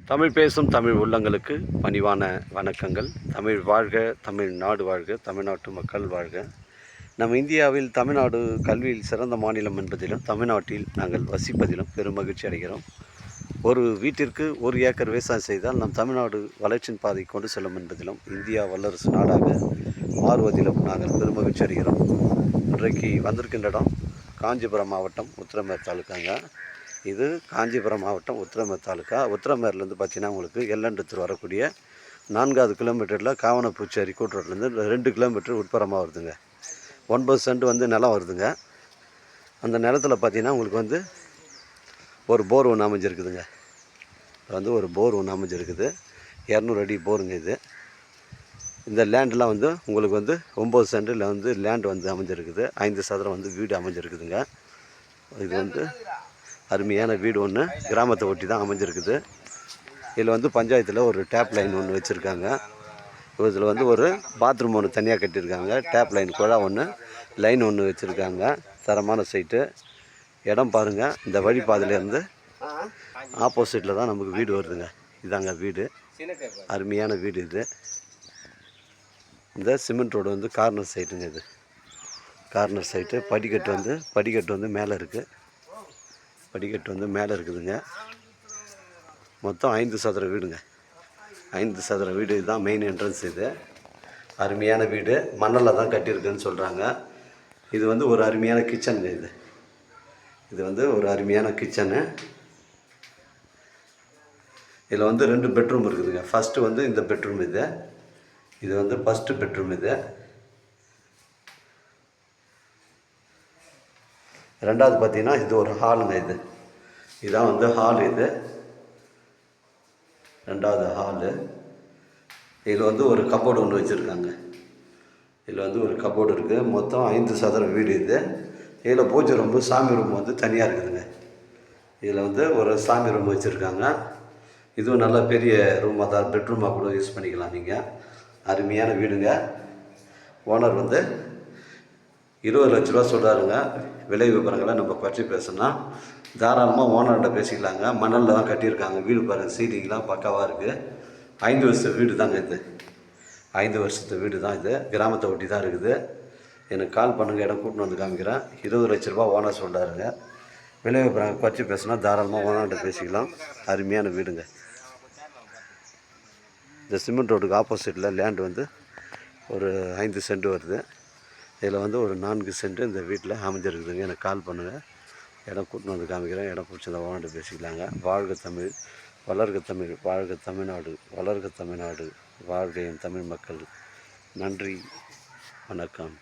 தமிழ் பேசும் தமிழ் உள்ளங்களுக்கு பணிவான வணக்கங்கள். தமிழ் வாழ்க, தமிழ்நாடு வாழ்க, தமிழ்நாட்டு மக்கள் வாழ்க. நம் இந்தியாவில் தமிழ்நாடு கல்வியில் சிறந்த மாநிலம் என்பதிலும் தமிழ்நாட்டில் நாங்கள் வசிப்பதிலும் பெரும் மகிழ்ச்சி அடைகிறோம். ஒரு வீட்டிற்கு 1 ஏக்கர் விவசாயம் செய்தால் நம் தமிழ்நாடு வளர்ச்சியின் பாதை கொண்டு செல்லும் என்பதிலும் இந்தியா வல்லரசு நாடாக மாறுவதிலும் நாங்கள் பெரும் மகிழ்ச்சி அடைகிறோம். இன்றைக்கு வந்திருக்கின்ற இடம் காஞ்சிபுரம் மாவட்டம் உத்திரமேர் தாலுக்காங்க. இது காஞ்சிபுரம் மாவட்டம் உத்திரமேர் தாலுக்கா. உத்திரமேர்லேருந்து பார்த்தீங்கன்னா உங்களுக்கு எல்லண்டத்தூர் வரக்கூடிய 4வது கிலோமீட்டரில் காவனப்பூச்சேரி கூட்டுரோட்லேருந்து 2 கிலோமீட்டர் உட்புறமாக வருதுங்க. 9 சென்ட் நிலம் வருதுங்க. அந்த நிலத்தில் பார்த்தீங்கன்னா உங்களுக்கு ஒரு போர் ஒன்று அமைஞ்சிருக்குதுங்க. ஒரு போர் ஒன்று அமைஞ்சிருக்குது. 200 அடி போருங்க இது. இந்த லேண்டெலாம் உங்களுக்கு 9 சென்டில் லேண்ட் அமைஞ்சிருக்குது. 5 சதுரம் வீடு அமைஞ்சிருக்குதுங்க. இது அருமையான வீடு ஒன்று கிராமத்தை ஒட்டி தான் அமைஞ்சிருக்குது. இதில் பஞ்சாயத்தில் ஒரு டேப் லைன் ஒன்று வச்சுருக்காங்க. இதில் ஒரு பாத்ரூம் ஒன்று தனியாக கட்டியிருக்காங்க. டேப் லைன் குழா ஒன்று லைன் ஒன்று வச்சுருக்காங்க. தரமான சைட்டு. இடம் பாருங்கள். இந்த வழிபாதையிலேருந்து ஆப்போசிட்டில் தான் நமக்கு வீடு வருதுங்க. இதாங்க வீடு. அருமையான வீடு இது. இந்த சிமெண்ட் ரோடு கார்னர் சைட்டுங்க. இது கார்னர் சைட்டு. படிக்கட்டு மேலே இருக்குது. படிக்கட்டு மேலே இருக்குதுங்க. மொத்தம் 5 சதுர வீடுங்க. 5 சதுர வீடு. இதுதான் மெயின் என்ட்ரன்ஸ். இது அருமையான வீடு. மண்ணில் தான் கட்டியிருக்குன்னு சொல்கிறாங்க. இது ஒரு அருமையான கிச்சனுங்க. இது ஒரு அருமையான கிச்சனு. இதில் 2 பெட்ரூம் இருக்குதுங்க. ஃபஸ்ட்டு இந்த பெட்ரூம். இது ஃபஸ்ட்டு பெட்ரூம். இது 2வது பார்த்தீங்கன்னா இது ஒரு ஹாலுங்க. இதுதான் ஹால். இது 2வது ஹாலு. இதில் ஒரு கப்போர்டு ஒன்று வச்சுருக்காங்க. இதில் ஒரு கப்போர்டு இருக்குது. மொத்தம் 5 சதுர வீடு இது. இதில் பூஜை ரூம், சாமி ரூம் தனியாக இருக்குதுங்க. இதில் ஒரு சாமி ரூம் வச்சுருக்காங்க. இதுவும் நல்ல பெரிய ரூமாக தான், பெட்ரூமாக கூட யூஸ் பண்ணிக்கலாம் நீங்கள். அருமையான வீடுங்க. ஓனர் 20 லட்ச ரூபா சொல்கிறாருங்க. விலை விவரங்களை நம்ம பற்றி பேசணும்னா தாராளமாக ஓனர்கிட்ட பேசிக்கலாங்க. மணலில் தான் கட்டியிருக்காங்க. வீடு பாருங்கள், சீலிங்லாம் பக்காவாக இருக்குது. 5 வருஷ வீடு தாங்க இது. 5 வருஷத்து வீடு தான் இது. கிராமத்தை ஒட்டி தான் இருக்குது. எனக்கு கால் பண்ணுங்கள், இடம் கூட்டின்னு காமிக்கிறேன். 20 லட்ச ரூபா ஓனர் சொல்கிறாருங்க. விலை விவரங்களை பற்றி பேசினா தாராளமாக ஓனர்கிட்ட பேசிக்கலாம். அருமையான வீடுங்க. இந்த சிமெண்ட் ரோடுக்கு ஆப்போசிட்டில் லேண்டு ஒரு 5 சென்ட் வருது. இதில் ஒரு 4 சென்ட் இந்த வீட்டில் அமைஞ்சிருக்குதுங்க. எனக்கு கால் பண்ணுங்கள், இடம் கூட்டின்னு காமிக்கிறேன். இடம் பிடிச்சதை ஓனர்கிட்ட பேசிக்கலாங்க. வாழ்க தமிழ், வளர்க தமிழ், வாழ்க தமிழ்நாடு, வளர்க தமிழ்நாடு, வாழ்க என் தமிழ் மக்கள். நன்றி, வணக்கம்.